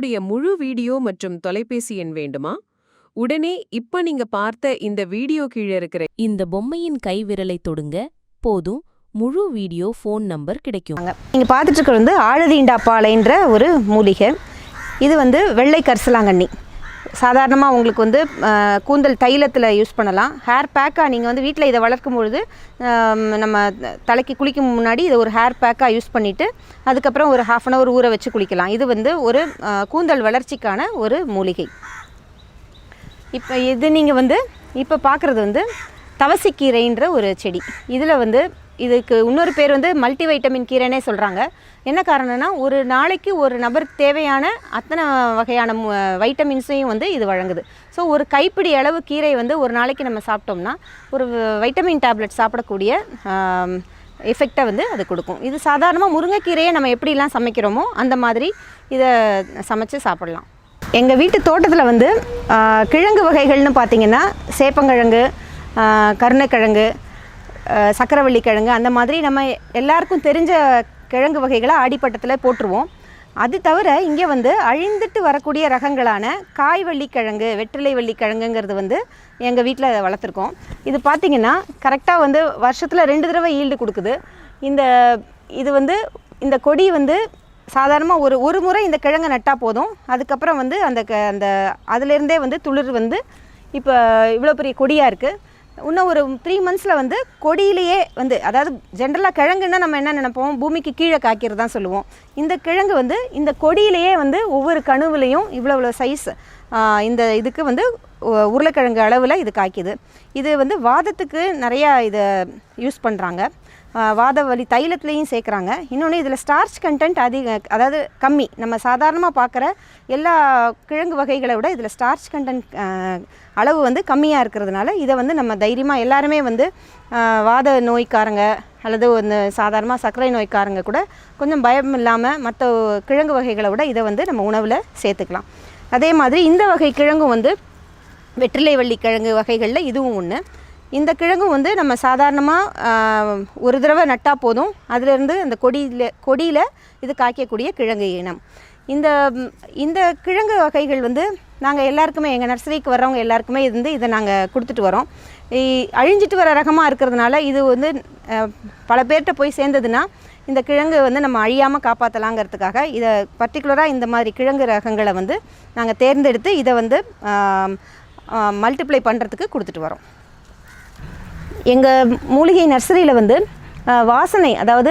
உடைய முழு வீடியோ மற்றும் தொலைபேசி எண் வேண்டுமா? உடனே இப்ப நீங்க பார்த்த இந்த வீடியோ கீழே இருக்கிற இந்த பொம்மையின் கைவிரலை தொடுங்க போதும் முழு வீடியோ ஃபோன் நம்பர் கிடைக்கும். நீங்கள் பார்த்துட்டு இருக்கிறது வந்து ஆழதீண்டாப்பாலைன்ற ஒரு மூலிகை. இது வந்து வெள்ளை கரிசலாங்கண்ணி. சாதாரணமாக உங்களுக்கு வந்து கூந்தல் தைலத்தில் யூஸ் பண்ணலாம். ஹேர் பேக்காக நீங்கள் வந்து வீட்டில் இதை வளர்க்கும் பொழுது நம்ம தலைக்கு குளிக்கும் முன்னாடி இதை ஒரு ஹேர் பேக்காக யூஸ் பண்ணிவிட்டு அதுக்கப்புறம் ஒரு ½ அன் ஹவர் ஊற வச்சு குளிக்கலாம். இது வந்து ஒரு கூந்தல் வளர்ச்சிக்கான ஒரு மூலிகை. இப்போ இது நீங்கள் வந்து இப்போ பார்க்குறது வந்து தவசிக்கீரைன்ற ஒரு செடி. இதில் வந்து இதுக்கு இன்னொரு பேர் வந்து மல்டி வைட்டமின் கீரைனே சொல்கிறாங்க. என்ன காரணம்னா ஒரு நாளைக்கு ஒரு நபருக்கு தேவையான அத்தனை வகையான வைட்டமின்ஸையும் வந்து இது வழங்குது. ஸோ ஒரு கைப்பிடி அளவு கீரை வந்து ஒரு நாளைக்கு நம்ம சாப்பிட்டோம்னா ஒரு வைட்டமின் டேப்லெட் சாப்பிடக்கூடிய எஃபெக்டை வந்து அது கொடுக்கும். இது சாதாரணமாக முருங்கைக்கீரையை நம்ம எப்படிலாம் சமைக்கிறோமோ அந்த மாதிரி இதை சமைச்சு சாப்பிடலாம். எங்கள் வீட்டு தோட்டத்தில் வந்து கிழங்கு வகைகள்னு பார்த்திங்கன்னா சேப்பங்கிழங்கு, கருணைக்கிழங்கு, சக்கரவள்ளி கிழங்கு, அந்த மாதிரி நம்ம எல்லாருக்கும் தெரிஞ்ச கிழங்கு வகைகளை ஆடிப்பட்டத்தில் போட்டுருவோம். அது தவிர இங்கே வந்து அழிந்துட்டு வரக்கூடிய ரகங்களான காய்வள்ளி கிழங்கு, வெற்றிலை வள்ளி கிழங்குங்கிறது வந்து எங்கள் வீட்டில் வளர்த்துருக்கோம். இது பார்த்திங்கன்னா கரெக்டாக வந்து வருஷத்தில் 2 தடவை ஈல்டு கொடுக்குது. இது வந்து இந்த கொடி வந்து சாதாரணமாக ஒரு முறை இந்த கிழங்கு நட்டால் போதும். அதுக்கப்புறம் வந்து அந்த அதிலேருந்தே வந்து துளிர் வந்து இப்போ இவ்வளோ பெரிய கொடியாக இருக்குது. இன்னும் ஒரு 3 மந்த்ஸில் வந்து கொடியிலேயே வந்து, அதாவது ஜென்ரலாக கிழங்குன்னா நம்ம என்ன நினைப்போம், பூமிக்கு கீழே காய்க்கிறது தான் சொல்லுவோம். இந்த கிழங்கு வந்து இந்த கொடியிலேயே வந்து ஒவ்வொரு கணுவிலையும் இவ்வளோ சைஸ் இந்த இதுக்கு வந்து உருளைக்கிழங்கு அளவில் இது காய்க்குது. இது வந்து வாதத்துக்கு நிறையா இதை யூஸ் பண்ணுறாங்க. வாத வலி தைலத்துலேயும் சேர்க்குறாங்க. இன்னொன்று இதில் ஸ்டார்ச் கண்டென்ட் அதாவது கம்மி. நம்ம சாதாரணமாக பார்க்குற எல்லா கிழங்கு வகைகளை விட இதில் ஸ்டார்ச் கண்டென்ட் அளவு வந்து கம்மியாக இருக்கிறதுனால இதை வந்து நம்ம தைரியமாக எல்லாருமே வந்து வாத நோய்க்காரங்க அல்லது ஒரு சாதாரணமாக சர்க்கரை நோய்க்காரங்க கூட கொஞ்சம் பயம் இல்லாமல் மற்ற கிழங்கு வகைகளை விட இதை வந்து நம்ம உணவில் சேர்த்துக்கலாம். அதே மாதிரி இந்த வகை கிழங்கும் வந்து வெற்றிலை வள்ளி கிழங்கு வகைகளில் இதுவும் ஒன்று. இந்த கிழங்கும் வந்து நம்ம சாதாரணமாக ஒரு தடவை நட்டால் போதும். அதிலேருந்து அந்த கொடியில் இது காய்க்கக்கூடிய கிழங்கு இனம். இந்த கிழங்கு வகைகள் வந்து நாங்கள் எல்லாருக்குமே, எங்கள் நர்சரிக்கு வர்றவங்க எல்லாருக்குமே இதை நாங்கள் கொடுத்துட்டு வரோம். அழிஞ்சிட்டு வர ரகமாக இருக்கிறதுனால இது வந்து பல பேர்கிட்ட போய் சேர்ந்ததுன்னா இந்த கிழங்கு வந்து நம்ம அழியாமல் காப்பாற்றலாங்கிறதுக்காக இதை பர்டிகுலராக இந்த மாதிரி கிழங்கு ரகங்களை வந்து நாங்கள் தேர்ந்தெடுத்து இதை வந்து மல்டிப்ளை பண்ணுறதுக்கு கொடுத்துட்டு வரோம். எங்கள் மூலிகை நர்சரியில் வந்து வாசனை, அதாவது